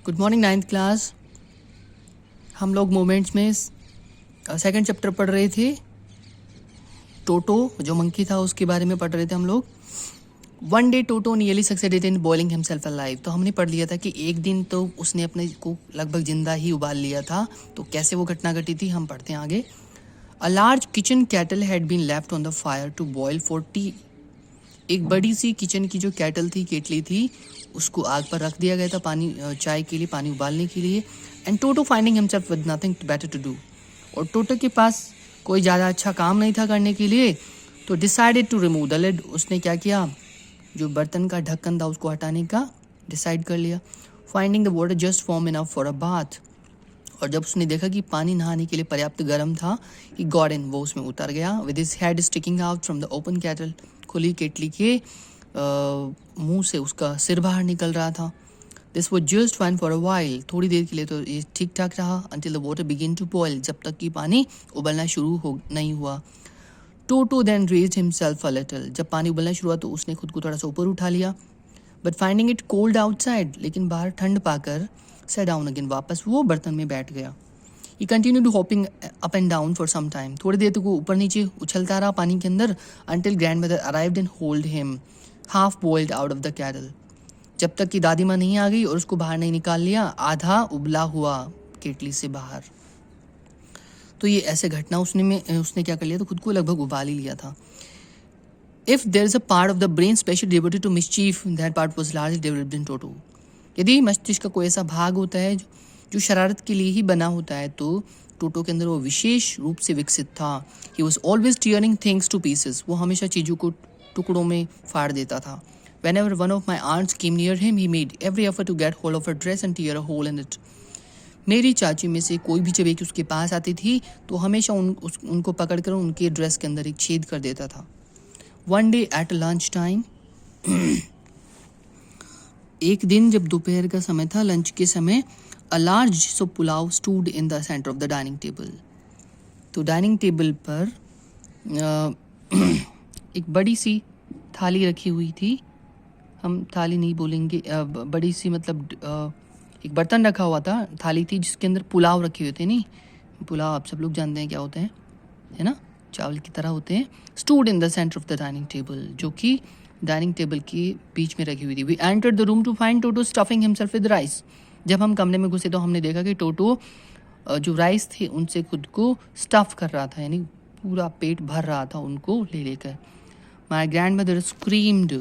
Good morning ninth class. हम लोग moments में सेकंड चैप्टर पढ़ रहे थे। टोटो जो मंकी था उसके बारे में पढ़ रहे थे हम लोग। One day toto nearly succeeded in boiling himself alive. तो हमने पढ़ लिया था कि एक दिन तो उसने अपने को लगभग जिंदा ही उबाल लिया था। तो कैसे वो घटना घटी थी हम पढ़ते हैं आगे। A large kitchen kettle had been left on the fire to boil 40। एक बड़ी सी किचन की जो कैटल थी, केटली थी, उसको आग पर रख दिया गया था पानी चाय के लिए, पानी उबालने के लिए। And Toto finding himself with nothing better to do. और टोटो के पास कोई ज़्यादा अच्छा काम नहीं था करने के लिए, तो decided to remove the lid. उसने क्या किया, जो बर्तन का ढक्कन था उसको हटाने का डिसाइड कर लिया। Finding the water just warm enough for a bath. और जब उसने देखा कि पानी नहाने के लिए पर्याप्त गर्म था, ही गॉट इन, वो उसमें उतर गया। With his head sticking out from the open cattle. खुली केटली के मुंह से उसका सिर बाहर निकल रहा था। This was just fine for a while. थोड़ी देर के लिए तो ये ठीक ठाक रहा। Until the water begin to boil, जब तक कि पानी उबलना शुरू हो नहीं हुआ। Toto then raised himself a little. जब पानी उबलना शुरू हुआ तो उसने खुद को थोड़ा सा ऊपर उठा लिया। But finding it cold outside, लेकिन बाहर ठंड पाकर सेट डाउन अगेन, वापस वो बर्तन में बैठ गया। He continued hopping up and down for some time. थोड़ी देर तक वो ऊपर नीचे उछलता रहा पानी के अंदर। Until grand mother arrived and hold him half boiled out of the cattle. जब तक कि दादी माँ नहीं आ गई और उसको बाहर नहीं निकाल लिया, आधा उबला हुआ केटली से बाहर। तो ये ऐसे घटना उसने क्या कर लिया, तो खुद को लगभग उबाल ही लिया था। If there is a part of the brain specially devoted to mischief, that part was largely developed in Toto. यदि मस्तिष्क का कोई ऐसा भाग होता है जो शरारत के लिए ही बना होता है, तो टोटो के अंदर वो विशेष रूप से विकसित था। He was always tearing things two pieces. वो हमेशा चीज़ों को टुकड़ों में फाड़ देता था। Whenever one of my aunts came near him, he made every effort to get hold of her dress and tear a hole in it. मेरी चाची में से कोई भी जब एक उसके पास आती थी तो हमेशा उनको पकड़कर उनके ड्रेस के अंदर एक छेद कर देता था। One day at lunch time, एक दिन जब दोपहर का समय था, लंच के समय, a large dish of pulao stood in the center of the dining table. तो डाइनिंग टेबल पर एक बड़ी सी थाली रखी हुई थी। हम थाली नहीं बोलेंगे, बड़ी सी मतलब एक बर्तन रखा हुआ था, थाली थी जिसके अंदर पुलाव रखे हुए थे। नहीं, पुलाव आप सब लोग जानते हैं क्या होते हैं, है ना, चावल की तरह होते हैं। Stood in the centre of the dining table, जो कि डाइनिंग टेबल के बीच में रखी हुई थी। We entered the room to find Toto stuffing himself with rice. जब हम कमरे में घुसे तो हमने देखा कि टोटो जो राइस थे उनसे खुद को स्टफ कर रहा था, यानी पूरा पेट भर रहा था उनको ले लेकर। माई ग्रैंड मदर स्क्रीम्ड,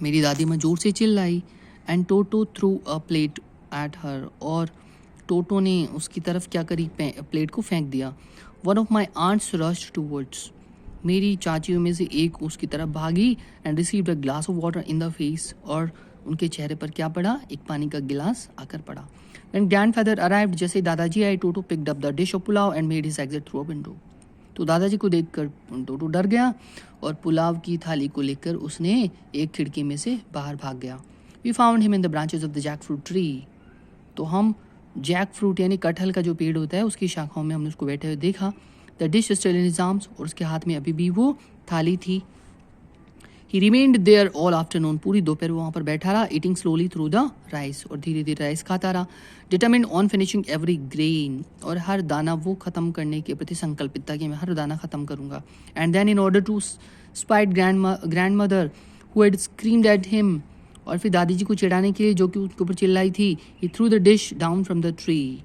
मेरी दादी माँ जोर से चिल्लाई। And Toto through a plate at her, और टोटो ने उसकी तरफ क्या करी, प्लेट को फेंक दिया। One of my aunts rushed towards, मेरी चाचियों में से एक उसकी तरफ भागी। And received a glass of water in the face, और उनके चेहरे पर क्या पड़ा, एक पानी का गिलास आकर पड़ा। एंड ग्रैंडफादर अराइव्ड, जैसे दादाजी आए, Toto picked up the dish of pulao and made his exit through a window. तो दादाजी को देखकर टोटो डर गया और पुलाव की थाली को लेकर उसने एक खिड़की में से बाहर भाग गया। We found him in the branches of the jackfruit tree. तो हम जैक फ्रूट यानी कटहल का जो पेड़ होता है उसकी शाखाओं में हमने उसको बैठे हुए देखा। The dish still in his arms, और उसके हाथ में अभी भी वो थाली थी। He remained there all afternoon, पूरी दोपहर वो वहाँ पर बैठा रहा। Eating slowly through the rice, और धीरे धीरे राइस खाता रहा। Determined on finishing every grain, और हर दाना वो ख़त्म करने के प्रति संकल्पित था कि मैं हर दाना ख़त्म करूँगा। And then in order to spite grandmother who had screamed at him, और फिर दादी जी को चिढ़ाने के लिए जो कि उसके ऊपर चिल्लाई थी, he threw the dish down from the tree,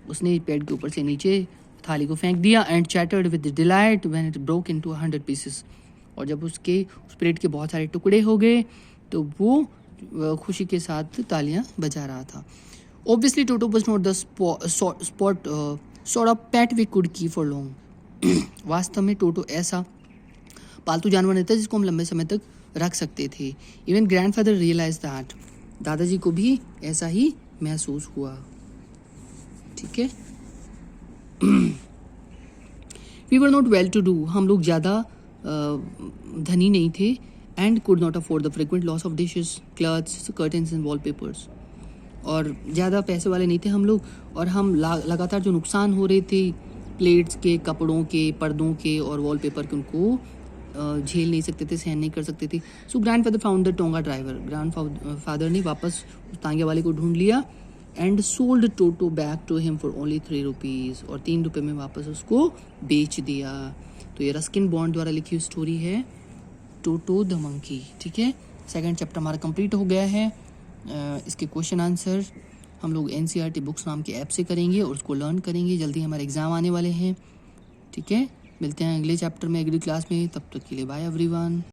उसने पेड़ के ऊपर से नीचे थाली को फेंक दिया। And chattered with delight when it broke into 100 pieces, और जब उस प्लेट के बहुत सारे टुकड़े हो गए तो वो खुशी के साथ तालियां बजा रहा था। Obviously Toto was not the spot sort of pet we could keep for long. वास्तव में टोटो ऐसा पालतू जानवर नहीं था जिसको हम लंबे समय तक रख सकते थे। इवन ग्रैंडफादर रियलाइज दैट, दादाजी को भी ऐसा ही महसूस हुआ। ठीक है। We were not well to do, हम लोग ज़्यादा धनी नहीं थे। And could not afford the frequent loss of dishes, clothes, curtains and wallpapers, और ज़्यादा पैसे वाले नहीं थे हम लोग, और हम लगातार जो नुकसान हो रहे थे प्लेट्स के, कपड़ों के, पर्दों के और वॉलपेपर के, उनको झेल नहीं सकते थे, सहन नहीं कर सकते थे। So grandfather found the tonga driver, grandfather ने वापस उस तांगे वाले को ढूंढ लिया and sold Toto back to him for only 3 rupees, और 3 रुपये में वापस उसको बेच दिया। तो ये रस्किन बॉन्ड द्वारा लिखी हुई स्टोरी है टोटो द मंकी। ठीक है, सेकंड चैप्टर हमारा कंप्लीट हो गया है। इसके क्वेश्चन आंसर हम लोग NCERT बुक्स नाम के ऐप से करेंगे और उसको लर्न करेंगे। जल्दी हमारे एग्ज़ाम आने वाले हैं। ठीक है, मिलते हैं अगले चैप्टर में, अगली क्लास में। तब तक के लिए बाय एवरीवन।